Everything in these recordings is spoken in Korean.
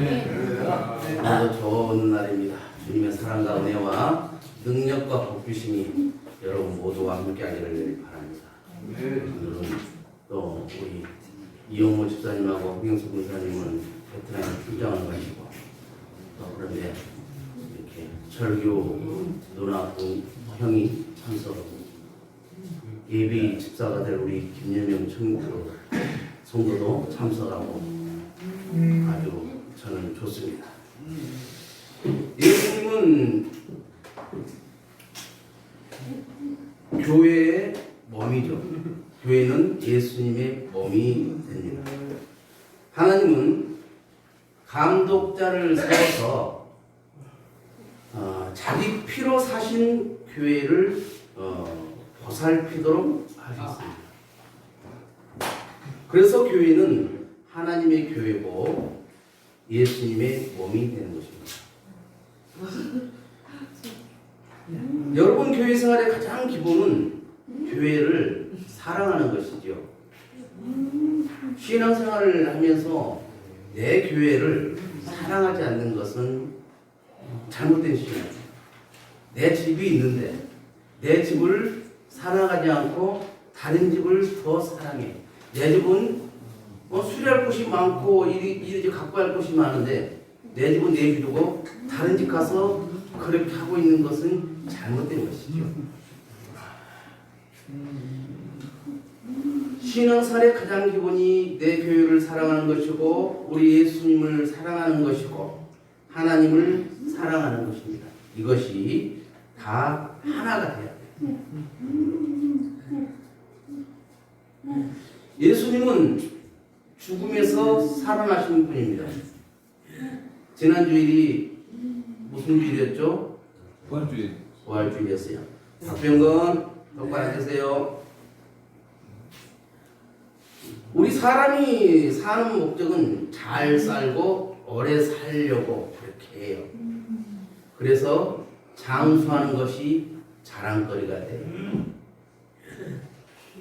오늘도 좋은 날입니다. 주님의 사랑과 은혜와 능력과 복주심이 여러분 모두와 함께하기를 바랍니다. 오늘은 또 우리 이용모 집사님하고 홍영수 군사님은 베트남에 출장을 가시고 또 그런데 이렇게 철교 누나 형이 참석하고 예비 집사가 될 우리 김여명 청구 성도도 참석하고 아주 저는 좋습니다. 예수님은 교회의 몸이죠. 교회는 예수님의 몸이 됩니다. 하나님은 감독자를 세워서 자기 피로 사신 교회를 보살피도록 하셨습니다. 그래서 교회는 하나님의 교회고 예수님의 몸이 되는 것입니다. 여러분 교회 생활의 가장 기본은 교회를 사랑하는 것이죠. 신앙생활을 하면서 내 교회를 사랑하지 않는 것은 잘못된 신앙입니다. 내 집이 있는데 내 집을 사랑하지 않고 다른 집을 더 사랑해. 내 집은 수리할 곳이 많고 이리 갖고 할 곳이 많은데 내 집은 내비두고 다른 집 가서 그렇게 하고 있는 것은 잘못된 것이죠. 신앙생활의 가장 기본이 내 교회를 사랑하는 것이고 우리 예수님을 사랑하는 것이고 하나님을 사랑하는 것입니다. 이것이 다 하나가 돼야 돼요. 예수님은 죽음에서 살아나신 분입니다. 지난 주일이 무슨 주일이었죠? 부활주일. 부활주일이었어요. 박병건 똑바로 앉으세요. 우리 사람이 사는 목적은 잘 살고 오래 살려고 그렇게 해요. 그래서 장수하는 것이 자랑거리가 돼요.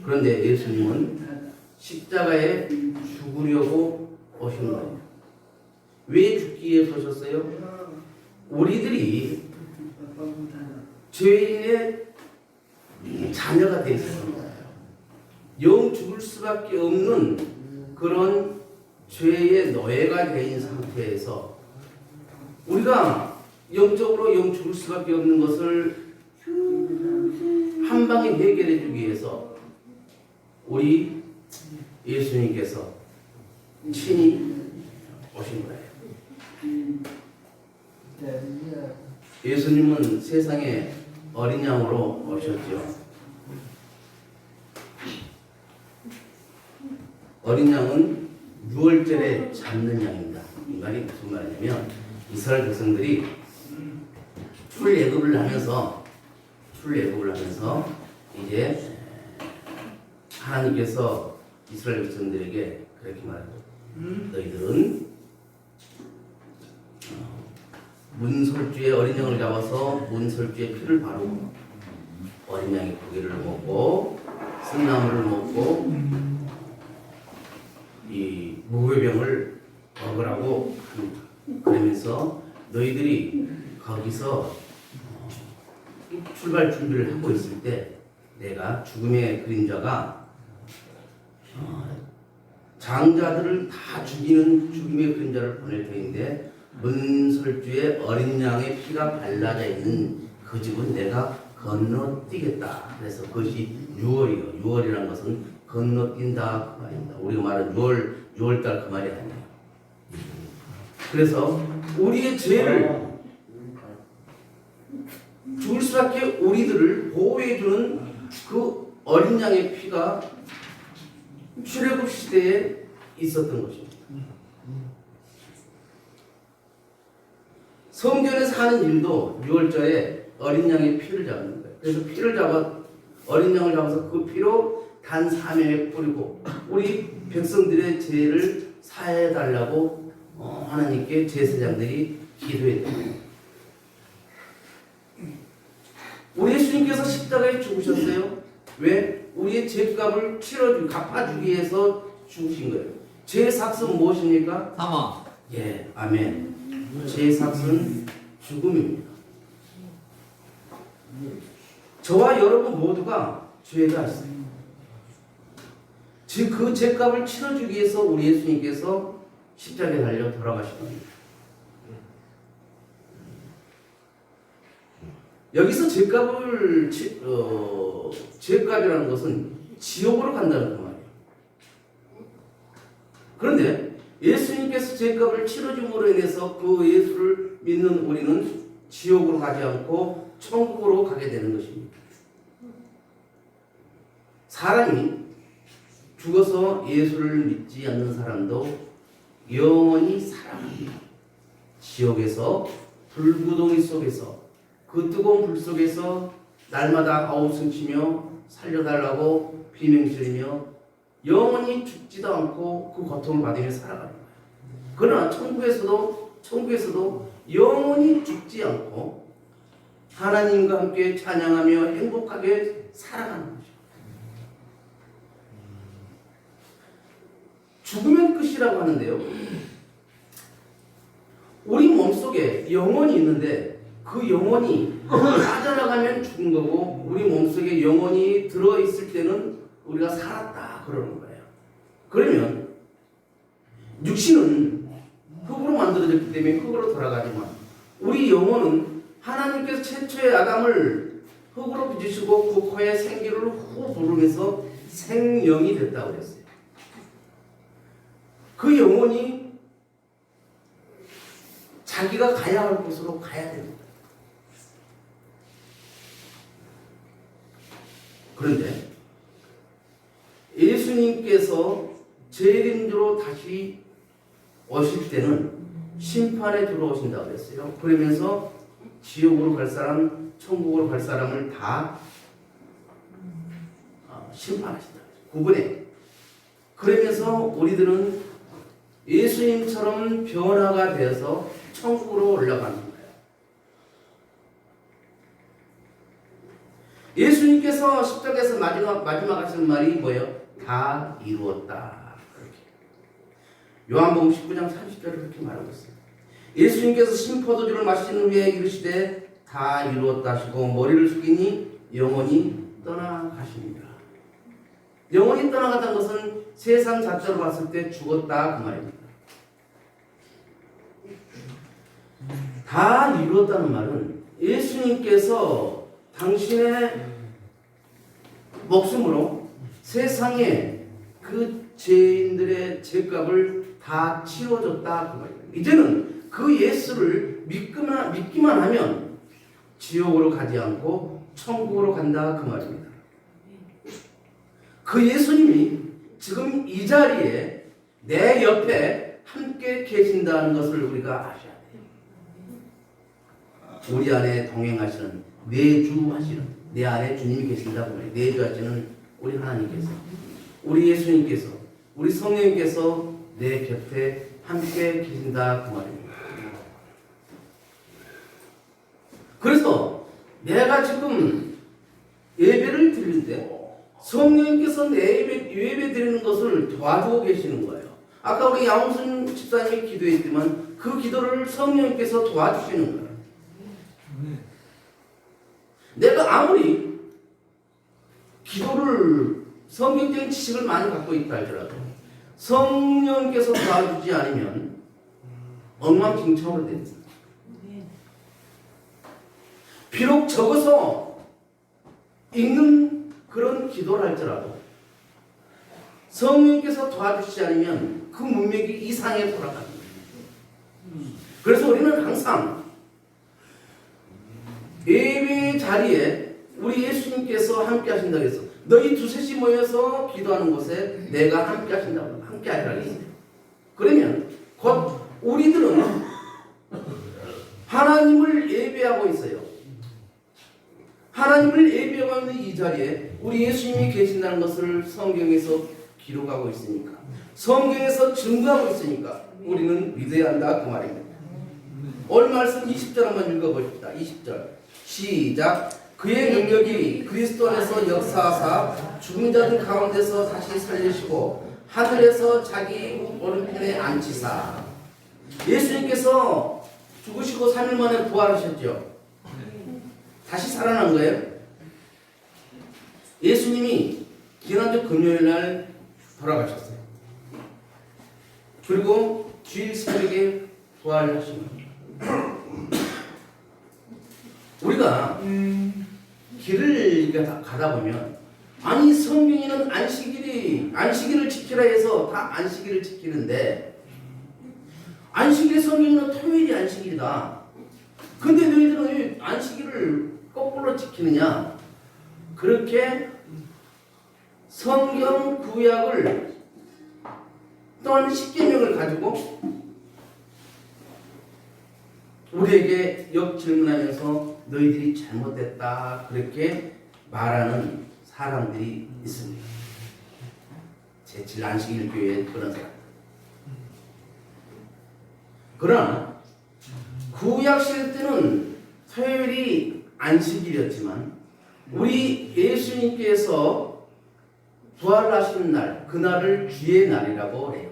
그런데 예수님은 십자가에 죽으려고 오신 거예요. 왜 죽기 위해서 오셨어요? 우리들이 죄인의 자녀가 되어 있습니다. 영 죽을 수밖에 없는 그런 죄의 노예가 된 상태에서 우리가 영적으로 영 죽을 수밖에 없는 것을 한 방에 해결해 주기 위해서 우리 예수님께서 친히 오신 거예요. 예수님은 세상에 어린 양으로 오셨죠. 어린 양은 6월절에 잡는 양입니다. 이 말이 무슨 말이냐면 이스라엘 백성들이 출애굽을 하면서 이제 하나님께서 이스라엘 백성들에게 그렇게 말하죠. 너희들은 문설주에 어린 양을 잡아서 문설주에 피를 바르고 어린 양의 고기를 먹고 쓴나물을 먹고 이 무교병을 먹으라고 합니다. 그러면서 너희들이 거기서 출발 준비를 하고 있을 때 내가 죽음의 그림자가 장자들을 다 죽이는 죽음의 그림자를 보낼 터인데 문설주에 어린 양의 피가 발라져 있는 그 집은 내가 건너뛰겠다. 그래서 그것이 6월이요. 6월이라는 것은 건너뛴다 그 말입니다. 우리가 말하는 6월달 그 말이 아니에요. 그래서 우리의 죄를 죽을 수밖에 우리들을 보호해주는 그 어린 양의 피가 출애굽 시대에 있었던 것입니다. 성전에서 하는 일도 6월절에 어린 양의 피를 잡는 거예요. 그래서 피를 어린 양을 잡아서 그 피로 단 사명에 뿌리고 우리 백성들의 죄를 사해달라고 하나님께 제사장들이 기도했습니다. 우리 예수님께서 십자가에 죽으셨어요. 왜? 우리의 죄값을 갚아주기 위해서 죽으신 거예요. 죄의 삭은 무엇입니까? 사망. 예, 아멘. 죄의 삭은 죽음입니다. 저와 여러분 모두가 죄가 있어요. 즉 그 죄값을 치러주기 위해서 우리 예수님께서 십자가에 달려 돌아가신 겁니다. 여기서 죄값이라는 것은 지옥으로 간다는 그 말이에요. 그런데 예수님께서 죄값을 치러줌으로 인해서 그 예수를 믿는 우리는 지옥으로 가지 않고 천국으로 가게 되는 것입니다. 사람이 죽어서 예수를 믿지 않는 사람도 영원히 살아갑니다. 지옥에서 불구덩이 속에서 그 뜨거운 불 속에서 날마다 아우성치며 살려달라고 비명지르며 영원히 죽지도 않고 그 고통을 받으며 살아가는 거예요. 그러나 천국에서도 영원히 죽지 않고 하나님과 함께 찬양하며 행복하게 살아가는 거죠. 죽으면 끝이라고 하는데요. 우리 몸속에 영혼이 있는데 그 영혼이 빠져나가면 죽은 거고 우리 몸속에 영혼이 들어있을 때는 우리가 살았다 그러는 거예요. 그러면 육신은 흙으로 만들어졌기 때문에 흙으로 돌아가지만 우리 영혼은 하나님께서 최초의 아담을 흙으로 빚으시고 그 코에 생기를 후 부르면서 생명이 됐다고 그랬어요. 그 영혼이 자기가 가야 할 곳으로 가야 됩니다. 그런데 예수님께서 재림으로 다시 오실 때는 심판에 들어오신다고 했어요. 그러면서 지옥으로 갈 사람, 천국으로 갈 사람을 다 심판하신다. 구분해. 그러면서 우리들은 예수님처럼 변화가 되어서 천국으로 올라가는 거예요. 예수님께서 십자가에서 마지막 하신 말이 뭐예요? 다 이루었다. 그렇게. 요한복음 19장 30절을 그렇게 말하고 있어요. 예수님께서 신포도주를 마신 후에 이르시되 다 이루었다 하시고 머리를 숙이니 영원히 떠나가십니다. 영원히 떠나가다는 것은 세상 자체로 봤을 때 죽었다 그 말입니다. 다 이루었다는 말은 예수님께서 당신의 목숨으로 세상에 그 죄인들의 죄값을 다 치러줬다 그 말입니다. 이제는 그 예수를 믿기만 하면 지옥으로 가지 않고 천국으로 간다 그 말입니다. 그 예수님이 지금 이 자리에 내 옆에 함께 계신다는 것을 우리가 아셔야 돼요. 우리 안에 동행하시는 내주하시는 내 안에 주님이 계신다고 말해요. 내주하시는 우리 하나님께서 우리 예수님께서 우리 성령님께서 내 곁에 함께 계신다 그 말입니다. 그래서 내가 지금 예배를 드릴 때 성령님께서 내 예배 드리는 것을 도와주고 계시는 거예요. 아까 우리 양홍순 집사님이 기도했지만 그 기도를 성령님께서 도와주시는 거예요. 내가 아무리 기도를 성경적인 지식을 많이 갖고 있다 할지라도 성령께서 도와주지 않으면 엉망진창으로 됩니다. 비록 적어서 읽는 그런 기도를 할지라도 성령께서 도와주시지 않으면 그 문맥이 이상에 돌아갑니다. 그래서 우리는 항상 예배 자리에 우리 예수님께서 함께 하신다고 해서 너희 두셋이 모여서 기도하는 곳에 내가 함께 하신다고 함께 하리라 했어요. 그러면 곧 우리들은 하나님을 예배하고 있어요. 하나님을 예배하고 있는 이 자리에 우리 예수님이 계신다는 것을 성경에서 기록하고 있으니까 성경에서 증거하고 있으니까 우리는 믿어야 한다 그 말입니다. 오늘 말씀 20절 한번 읽어보십시다. 20절 시작. 그의 능력이 그리스도 안에서 역사하사 죽은 자들 가운데서 다시 살리시고 하늘에서 자기 오른편에 앉히사 예수님께서 죽으시고 3일 만에 부활하셨죠. 다시 살아난 거예요. 예수님이 지난주 금요일 날 돌아가셨어요. 그리고 주일 새벽에 부활하신 겁니다. 우리가 길을 가다 보면 아니 성경에는 안식일을 지키라 해서 다 안식일을 지키는데 안식일 성경에는 토요일이 안식일이다. 근데 너희들은 왜 안식일을 거꾸로 지키느냐? 그렇게 성경 구약을 또한 십계명을 가지고 우리에게 역질문하면서 너희들이 잘못됐다 그렇게 말하는 사람들이 있습니다. 제7 안식일 교회의 그런 사람. 그러나 구약시대 때는 토요일이 안식일이었지만 우리 예수님께서 부활하시는 날, 그날을 주의 날이라고 해요.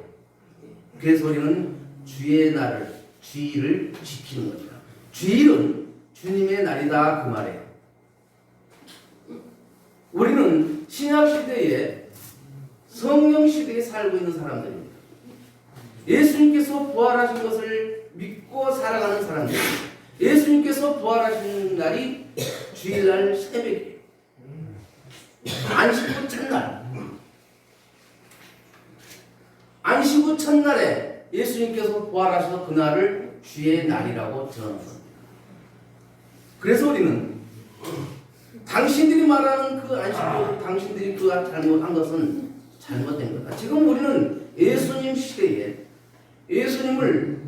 그래서 우리는 주의 날을, 주일을 지키는 겁니다. 주일은 주님의 날이다 그 말이에요. 우리는 신약시대에 성령시대에 살고 있는 사람들입니다. 예수님께서 부활하신 것을 믿고 살아가는 사람들. 예수님께서 부활하신 날이 주일날 새벽이에요. 안식 후 첫날. 안식 후 첫날에 예수님께서 부활하셔서 그날을 주의 날이라고 전합니다. 그래서 우리는 당신들이 말하는 그 안식일, 당신들이 그 잘못한 것은 잘못된 거다. 지금 우리는 예수님 시대에 예수님을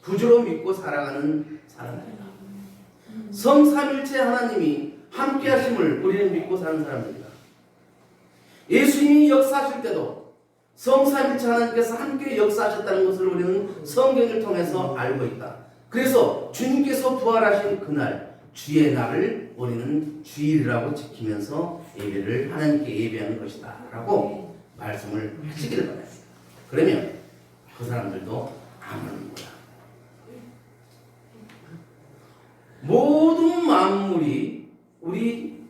구주로 믿고 살아가는 사람들이다. 성삼일체 하나님이 함께 하심을 우리는 믿고 사는 사람들이다. 예수님이 역사하실 때도 성삼일체 하나님께서 함께 역사하셨다는 것을 우리는 성경을 통해서 알고 있다. 그래서 주님께서 부활하신 그날 주의 날을 우리는 주일이라고 지키면서 예배를 하나님께 예배하는 것이다 라고 말씀을 하시기를 바랍니다. 그러면 그 사람들도 아무는 거야. 모든 만물이 우리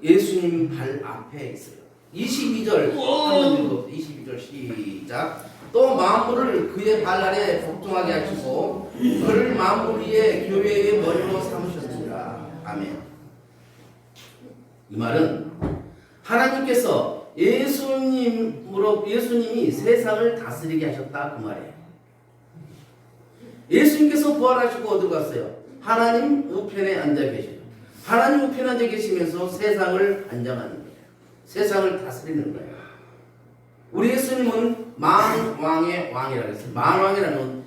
예수님 발 앞에 있어요. 22절 한번 읽어. 22절 시작. 또 만물을 그의 발 아래 복종하게 하시고 그를 만물 위에 교회의 머리로 삼으셨습니다. 아멘. 이 말은 하나님께서 예수님이 세상을 다스리게 하셨다 그 말이에요. 예수님께서 부활하시고 어디 갔어요? 하나님 우편에 앉아 계셔요. 하나님 우편에 앉아 계시면서 세상을 안정하는 거예요. 세상을 다스리는 거예요. 우리 예수님은 만왕의 왕이라고 했어요. 만왕이라는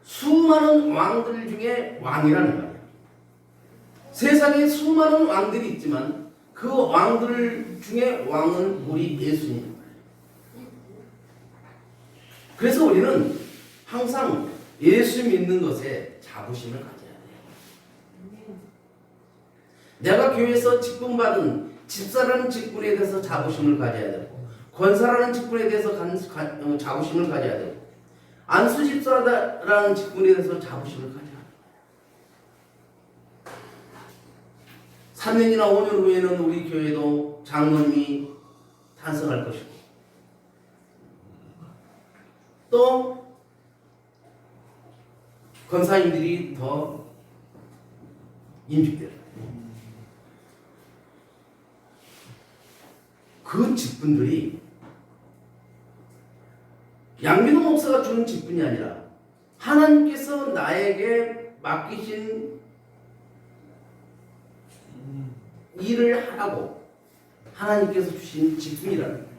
수많은 왕들 중에 왕이라는 거예요. 세상에 수많은 왕들이 있지만 그 왕들 중에 왕은 우리 예수님. 그래서 우리는 항상 예수 믿는 것에 자부심을 가져야 돼요. 내가 교회에서 직분받은 집사라는 직분에 대해서 자부심을 가져야 되고 권사라는 직분에 대해서 자부심을 가져야 되고 안수 집사라는 직분에 대해서 자부심을 가져야 돼요. 3년이나 5년 후에는 우리 교회도 장로님이 탄생할 것이고 또 권사님들이 더 임직될 거예요. 그 직분들이 양민호 목사가 주는 직분이 아니라 하나님께서 나에게 맡기신 일을 하라고 하나님께서 주신 직분이라는 거예요.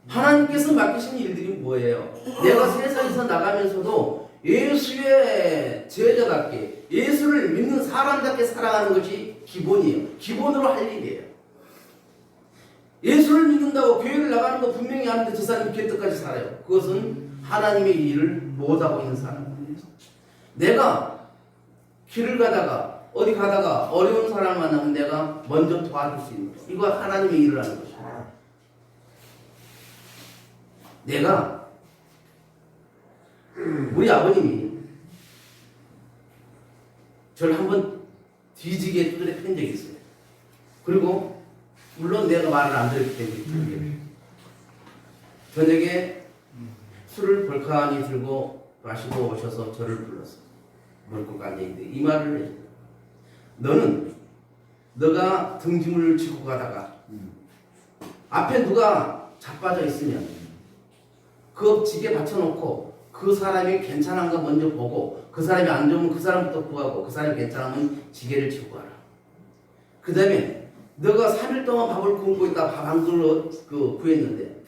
하나님께서 맡기신 일들이 뭐예요? 내가 세상에서 나가면서도 예수의 제자답게 예수를 믿는 사람답게 살아가는 것이 기본이에요. 기본으로 할 일이에요. 예수를 믿는다고 교회를 나가는 거 분명히 아는데 저 사람이 개떡까지 살아요. 그것은 하나님의 일을 못하고 있는 사람이에요. 내가 길을 가다가 어디 가다가 어려운 사람을 만나면 내가 먼저 도와줄 수 있는 거. 이거 하나님의 일을 하는 것이에요. 내가 우리 아버님이 저를 한번 뒤지게 두드려 팬 적이 있어요. 그리고 물론 내가 말을 안 들었기 때문에 저녁에 술을 벌컥하니 들고 마시고 오셔서 저를 불러서 멀고 앉아있는데 이 말을 해요. 너가 등짐을 지고 가다가 앞에 누가 자빠져 있으면 그 지게 받쳐놓고 그 사람이 괜찮은가 먼저 보고 그 사람이 안 좋으면 그 사람부터 구하고 그 사람이 괜찮으면 지게를 지고 가라. 그 다음에 너가 3일 동안 밥을 굶고 있다 밥 한 그릇 구했는데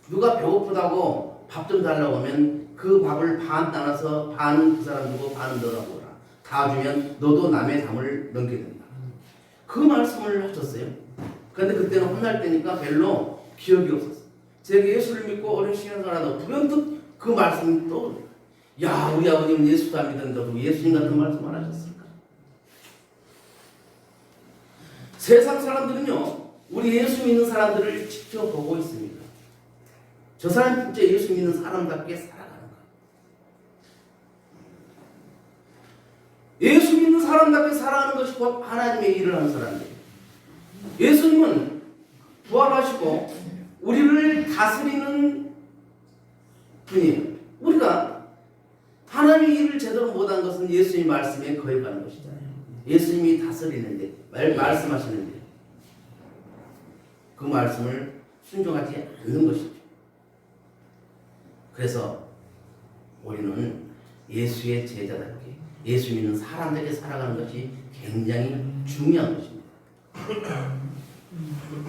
누가 배고프다고 밥 좀 달라고 하면 그 밥을 반 나눠서 반은 그 사람 주고 반은 너가 먹어라. 다 주면 너도 남의 담을 넘게 된다. 그 말씀을 하셨어요. 그런데 그때는 혼날 때니까 별로 기억이 없었어요. 제가 예수를 믿고 오랜 시간을 살아도 불현듯 그 말씀이 떠오르요. 야, 우리 아버님은 예수도 안 믿었는데도 예수님 같은 말씀을 하셨을까? 세상 사람들은요, 우리 예수 믿는 사람들을 지켜보고 있습니다. 저 사람 진짜 예수 믿는 사람답게 살아가는 거. 예수 믿는 사람답게 살아가는 것이 곧 하나님의 일을 하는 사람들이에요. 예수님은 부활하시고 우리를 다스리는 분이에요. 우리가 하나님의 일을 제대로 못한 것은 예수님 말씀에 거역하는 것이잖아요. 예수님이 다스리는데 말씀하시는데 그 말씀을 순종하지 않는 것이죠. 그래서 우리는 예수의 제자답게 예수 믿는 사람들에게 살아가는 것이 굉장히 중요한 것입니다.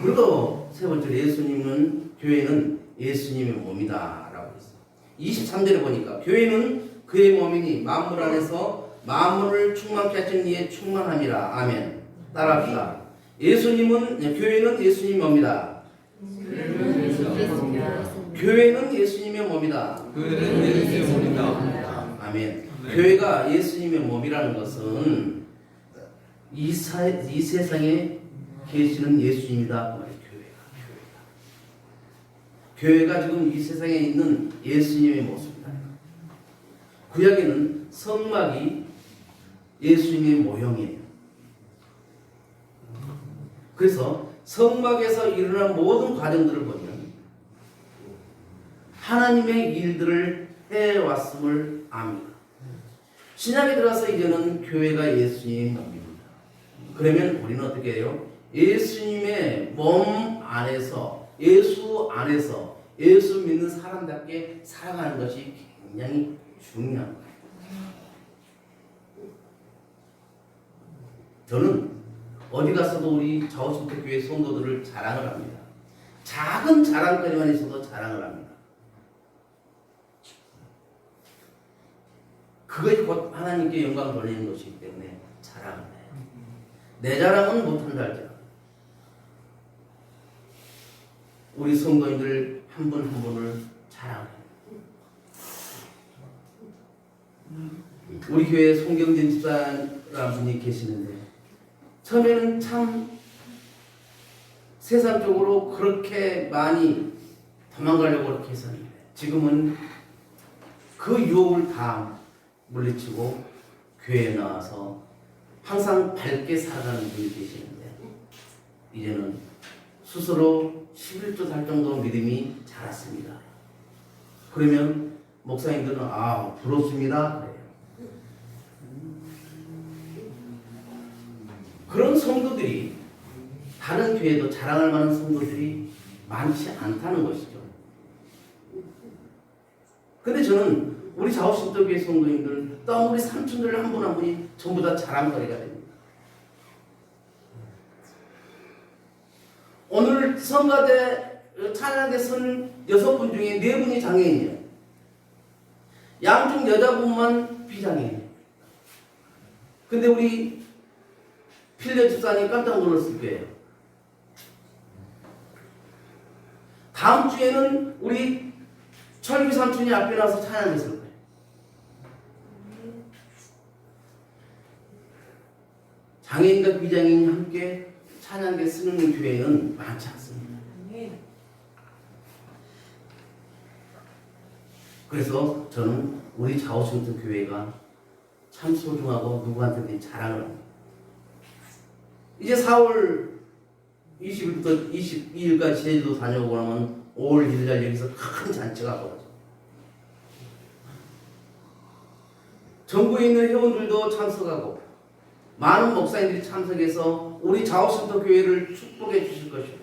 그리고 세 번째로 예수님은 교회는 예수님의 몸이다 라고 했어요. 23절에 보니까 교회는 그의 몸이니 만물 안에서 만물을 충만케 하신 이의 충만함이라. 아멘. 따라합시다. 교회는 예수님의 몸이다. 교회는 예수님의 몸이다. 아멘. 교회가 예수님의 몸이라는 것은 이 세상에 계시는 예수님이다. 교회가 지금 이 세상에 있는 예수님의 모습이다. 구약에는 성막이 예수님의 모형이에요. 그래서 성막에서 일어난 모든 과정들을 보면 하나님의 일들을 해왔음을 압니다. 신약에 들어가서 이제는 교회가 예수님의 몸입니다. 그러면 우리는 어떻게 해요? 예수님의 몸 안에서 예수 안에서 예수 믿는 사람답게 살아가는 것이 굉장히 중요한 거예요. 저는 어디 가서도 우리 자오신택교회 성도들을 자랑을 합니다. 작은 자랑거리만 있어도 자랑을 합니다. 그것이 곧 하나님께 영광 돌리는 것이기 때문에 자랑을 해요. 내 자랑은 못한다 할지라도 우리 성도님들 한 분 한 분을 자랑해요. 우리 교회에 송경진 집사라는 분이 계시는데 처음에는 참 세상 쪽으로 그렇게 많이 도망가려고 그렇게 했었는데 지금은 그 유혹을 다 물리치고 교회에 나와서 항상 밝게 살아가는 분이 계시는데 이제는 스스로 11조 살 정도 믿음이 자랐습니다. 그러면 목사님들은 부럽습니다 그래요. 그런 성도들이 다른 교회도 자랑할 만한 성도들이 많지 않다는 것이죠. 근데 저는 우리 자오신도교회 성도님들 또 우리 삼촌들 한 분 한 분이 전부 다 자랑거리가 됩니다. 오늘 성가대 찬양대 선 6분 중에 4분이 장애인이에요. 양쪽 여자분만 비장애인이에요. 근데 우리 필려 집사님 깜짝 놀랐을 거예요. 다음 주에는 우리 철기 삼촌이 앞에 나와서 찬양했을 거예요. 장애인과 비장애인이 함께 찬양에 쓰는 교회는 많지 않습니다. 그래서 저는 우리 자오신트 교회가 참 소중하고 누구한테든 자랑을 합니다. 이제 4월 20일부터 22일까지 제주도 다녀오고 나면 5월 1일날 여기서 큰 잔치가 벌어져. 전국에 있는 회원들도 참석하고 많은 목사님들이 참석해서 우리 자오신터 교회를 축복해 주실 것이고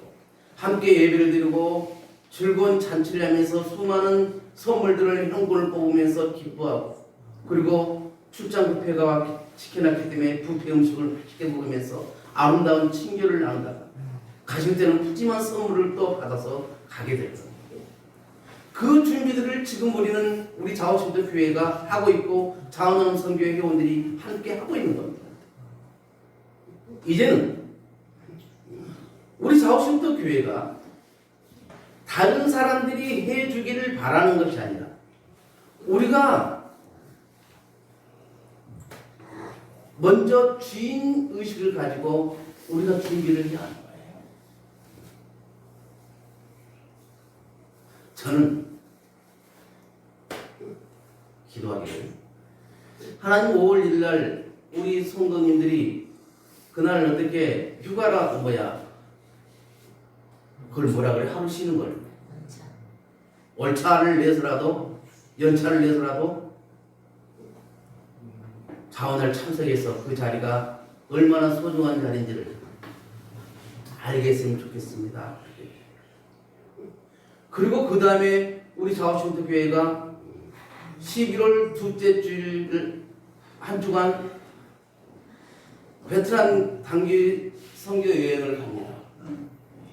함께 예배를 드리고 즐거운 잔치를 하면서 수많은 선물들을 현금을 뽑으면서 기뻐하고 그리고 출장 뷔페가 치킨 아카데미의 뷔페 음식을 맛있게 먹으면서 아름다운 친교를 나눈다가 가실 때는 푸짐한 선물을 또 받아서 가게 될 겁니다. 그 준비들을 지금 우리 자오신터 교회가 하고 있고 자원하는 선교회 회원들이 함께 하고 있는 겁니다. 이제는 우리 자오신터 교회가 다른 사람들이 해주기를 바라는 것이 아니라 우리가 먼저 주인 의식을 가지고 우리가 준비를 해야 하는 거예요. 저는 기도하기를 하나님 5월 1일 날 우리 성도님들이 그날 어떻게 휴가라 그걸 뭐라 그래? 하루 쉬는 걸 월차를 내서라도 연차를 내서라도 자원을 참석해서 그 자리가 얼마나 소중한 자리인지를 알겠으면 좋겠습니다. 그리고 그 다음에 우리 자오신터 교회가 11월 둘째 주일 한 주간 베트남 단기 선교 여행을 갑니다.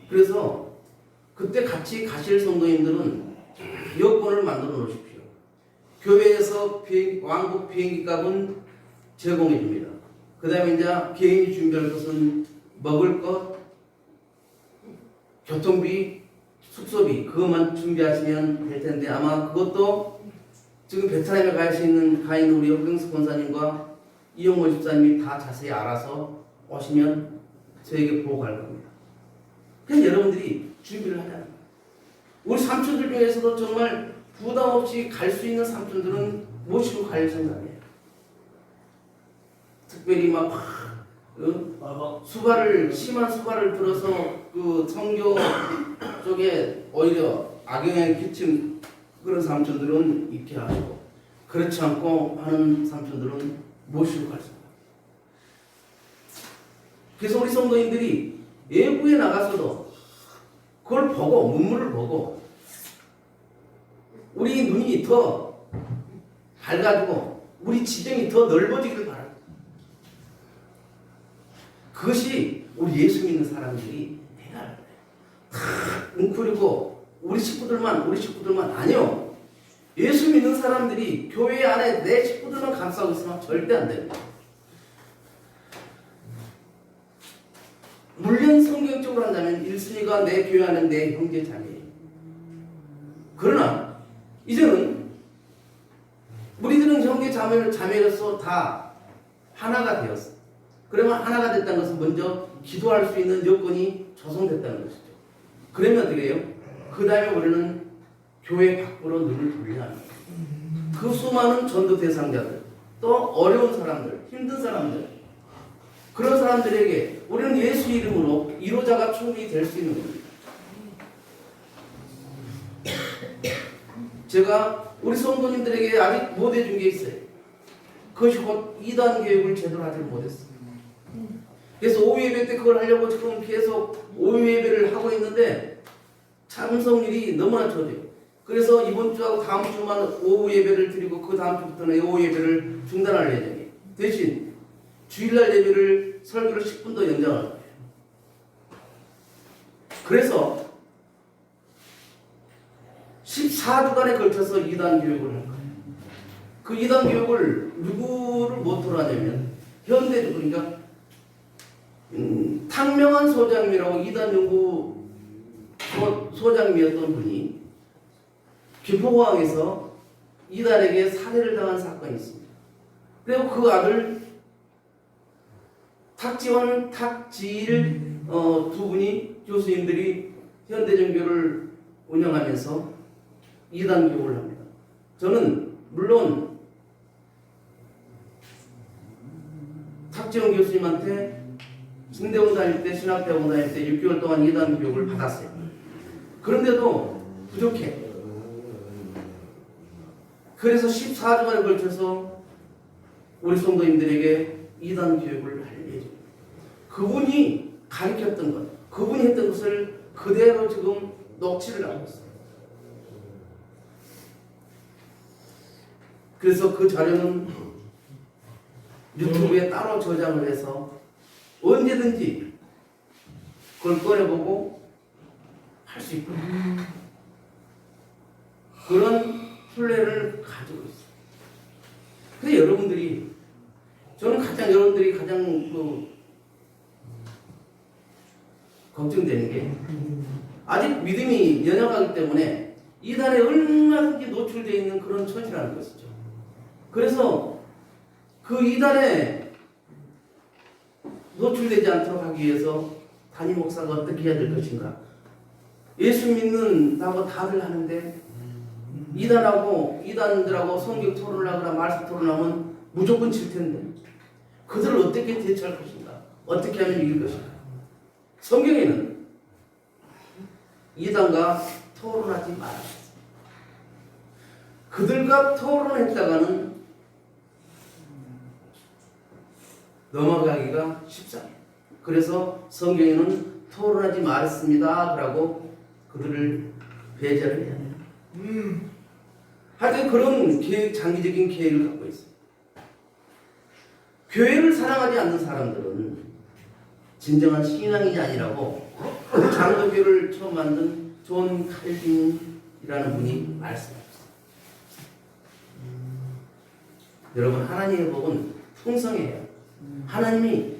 그래서 그때 같이 가실 성도님들은 여권을 만들어 놓으십시오. 교회에서 왕복 비행기 값은 제공해 줍니다. 그 다음에 이제 개인이 준비할 것은 먹을 것, 교통비, 숙소비 그것만 준비하시면 될 텐데 아마 그것도 지금 베트남에 가 있는 우리 허경수 권사님과 이용호 집사님이 다 자세히 알아서 오시면 저에게 보고 갈 겁니다. 그냥 여러분들이 준비를 하자는 거예요. 우리 삼촌들 중에서도 정말 부담 없이 갈 수 있는 삼촌들은 모시고 갈 생각이에요. 특별히 심한 수발을 들어서 그 성교 쪽에 오히려 악영향을 끼친 그런 삼촌들은 있게 하시고 그렇지 않고 하는 삼촌들은 모시고 갈 생각. 그래서 우리 성도님들이 외부에 나가서도 그걸 보고 문물을 보고 우리 눈이 더 밝아지고 우리 지경이 더 넓어지기를 바랍니다. 그것이 우리 예수 믿는 사람들이 해야 할 거예요. 다 웅크리고 우리 식구들만 아니요. 예수 믿는 사람들이 교회 안에 내 식구들만 감싸고 있으면 절대 안 됩니다. 물론 성경적으로 한다면 1순위가 내 교회 안에 내 형제 자매예요. 그러나 이제는 우리들은 형제 자매로서 다 하나가 되었어. 그러면 하나가 됐다는 것은 먼저 기도할 수 있는 여건이 조성됐다는 것이죠. 그러면 어떻게 해요? 그 다음에 우리는 교회 밖으로 눈을 돌려야 합니다. 그 수많은 전도 대상자들, 또 어려운 사람들, 힘든 사람들, 그런 사람들에게 우리는 예수 이름으로 이로자가 충분히 될 수 있는 겁니다. 제가 우리 성도님들에게 아직 못 해준 게 있어요. 그것이 곧 2단 교육을 제대로 하지 못했어요. 그래서 오후 예배 때 그걸 하려고 지금 계속 오후 예배를 하고 있는데 참석률이 너무나 적어요. 그래서 이번 주하고 다음 주만 오후 예배를 드리고 그 다음 주부터는 오후 예배를 중단할 예정이에요. 대신 주일날 예배를 설교를 10분 더 연장할 거예요. 그래서 14주간에 걸쳐서 2단 교육을 할 거예요. 그 2단 교육을 누구를 모토로 하냐면 현대적 그러니까 탕명한 소장님이라고 2단 연구 소장님이었던 분이 김포공항에서 2단에게 살해를 당한 사건이 있습니다. 그리고 그 아들 탁지원, 탁지일 두 분이 교수님들이 현대전교를 운영하면서 2단 교육을 합니다. 저는 물론 탁지원 교수님한테 신대원 다닐 때, 신학대원 다닐 때 6개월 동안 이단 교육을 받았어요. 그런데도 부족해. 그래서 14주간에 걸쳐서 우리 성도님들에게 이단 교육을 할 예정입니다. 그분이 가르쳤던 것, 그분이 했던 것을 그대로 지금 녹취를 하고 있어요. 그래서 그 자료는 유튜브에 따로 저장을 해서 언제든지 그걸 꺼내보고 할 수 있고 그런 플레이를 가지고 있어요. 근데 여러분들이, 저는 여러분들이 가장 걱정되는 게 아직 믿음이 연약하기 때문에 이단에 얼마든지 노출되어 있는 그런 처지라는 것이죠. 그래서 그 이단에 노출되지 않도록 하기 위해서 담임 목사가 어떻게 해야 될 것인가. 예수 믿는다고 다들 하는데 이단들하고 성경 토론을 하거나 말씀 토론하면 무조건 질 텐데 그들을 어떻게 대처할 것인가, 어떻게 하면 이길 것인가. 성경에는 이단과 토론하지 말았습니다. 그들과 토론했다가는 넘어가기가 쉽잖아요. 그래서 성경에는 토론하지 말았습니다 라고 그들을 배제를 해야 돼요. 하여튼 그런 장기적인 계획을 갖고 있어요. 교회를 사랑하지 않는 사람들은 진정한 신앙이 아니라고 장로교를 처음 만든 존 칼빈이라는 분이 말씀하셨어요. 여러분, 하나님의 복은 풍성해요. 하나님이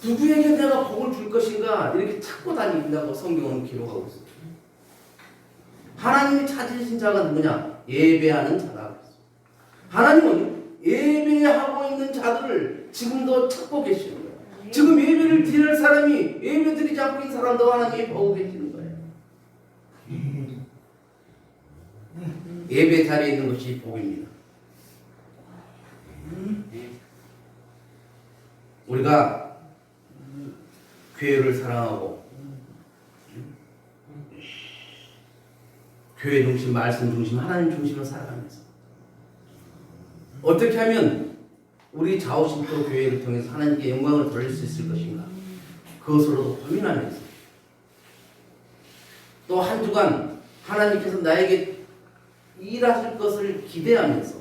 누구에게 내가 복을 줄 것인가 이렇게 찾고 다닌다고 성경은 기록하고 있어요. 하나님이 찾으신 자가 누구냐? 예배하는 자다. 하나님은 예배하고 있는 자들을 지금도 찾고 계시는 거예요. 지금 예배를 드릴 사람이 예배 드리지 않고 있는 사람도 하나님이 보고 계시는 거예요. 예배 자리에 있는 것이 복입니다. 우리가 교회를 사랑하고 교회 중심, 말씀 중심, 하나님 중심으로 살아가면서 어떻게 하면 우리 좌우심도 교회를 통해서 하나님께 영광을 돌릴 수 있을 것인가, 그것으로도 고민하면서 또 한 주간 하나님께서 나에게 일하실 것을 기대하면서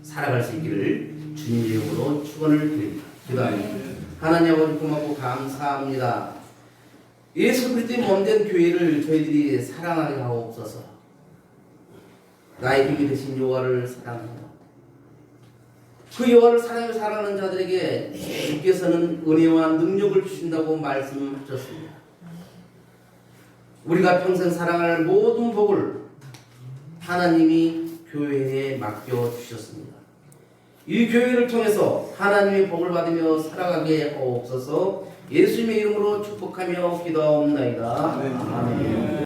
살아갈 수 있기를 주님 이름으로 축원을 드립니다. 기도합니다. 하나님 아버지 고맙고 감사합니다. 예수 그리스도의 몸된 교회를 저희들이 사랑하게 하옵소서. 나의 힘이 되신 여호와를 사랑하고 그 여호와를 사랑하며 살아가는 자들에게 주께서는 은혜와 능력을 주신다고 말씀하셨습니다. 우리가 평생 사랑할 모든 복을 하나님이 교회에 맡겨주셨습니다. 이 교회를 통해서 하나님의 복을 받으며 살아가게 하옵소서. 예수님의 이름으로 축복하며 기도하옵나이다. 아멘.